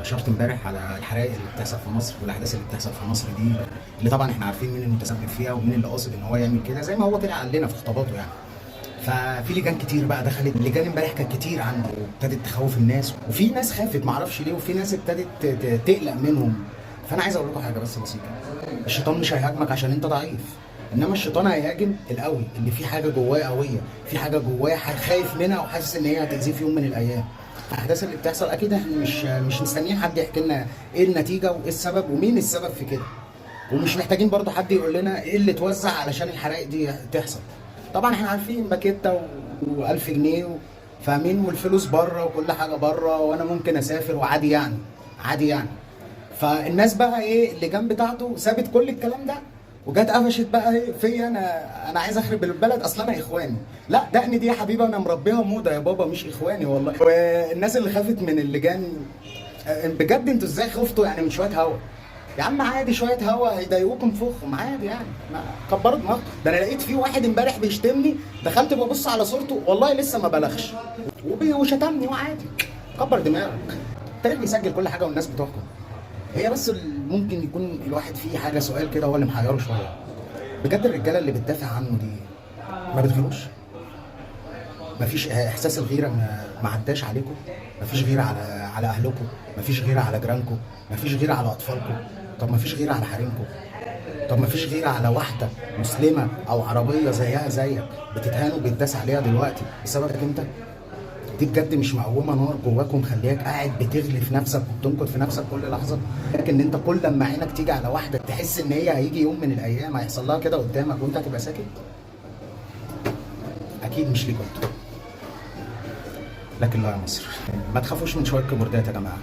اشرت امبارح على الحرائق اللي بتحصل في مصر والاحداث اللي بتحصل في مصر دي، اللي طبعا احنا عارفين مين المتسبب فيها ومين اللي قاصد ان هو يعمل كده، زي ما هو طلع قال لنا في خطاباته يعني. ففي لجان كتير بقى دخلت، لجان امبارح كانت كتير عنده وابتدت تخوف الناس، وفي ناس خافت معرفش ليه، وفي ناس ابتدت تقلق منهم. فانا عايز اقول لكم حاجه بس بسيطه، الشيطان مش هيهاجمك عشان انت ضعيف، انما الشيطان هيهاجم القوي اللي في حاجه جواه قويه، في حاجه جواه خايف منها وحاسس ان هي هتاذيه في يوم من الايام. الاحداث اللي بتحصل اكيد احنا مش مستنيين حد يحكي لنا ايه النتيجه وايه السبب ومين السبب في كده، ومش محتاجين برضو حد يقول لنا ايه اللي اتوزع علشان الحرائق دي تحصل. طبعا احنا عارفين باكيتا و1000 جنيه فاهمين، والفلوس بره وكل حاجه بره، وانا ممكن اسافر وعادي يعني، عادي يعني. فالناس بقى ايه اللي جنب بتاعته سابت كل الكلام ده وجت قفشت بقى ايه فيا انا عايز اخرب البلد، اصل انا اخواني. لا دقني دي يا حبيبي انا مربيها موضه يا بابا، مش اخواني والله. والناس اللي خافت من اللجان بجد انتوا ازاي خفتوا يعني من شويه هوا؟ يا عم عادي شويه هوا هيضايقوكم فخم عادي يعني، ما كبروا دماغكم. ده انا لقيت في واحد امبارح بيشتمني، دخلت ببص على صورته والله لسه ما بلغش وشتمني وعادي. كبر دماغك، التاريخ بيسجل كل حاجه والناس بتحكم. هي بس ممكن يكون الواحد فيه حاجه سؤال كده هو اللي محيره شويه، بجد الرجاله اللي بتدافع عنه دي ما بتغيروش؟ مفيش احساس الغيره ما عداش عليكم؟ مفيش غيره على اهلكم؟ مفيش غيره على جيرانكم؟ مفيش غيره على اطفالكم؟ طب مفيش غيره على حريمكم؟ طب مفيش غيره على واحده مسلمه او عربيه زيها زيك بتتهان وبيتداس عليها دلوقتي بسببك انت؟ دي بجد مش مقومه نار جواك ومخلياك قاعد بتغلي في نفسك وبتنكد في نفسك كل لحظه؟ لكن انت كل لما عينك تيجي على واحده تحس ان هي هيجي يوم من الايام هيحصل لها كده قدامك وانت هتبقى ساكت؟ اكيد مش ليك انت. لكن لا يا مصر، ما تخافوش من شويه كبردات يا جماعه.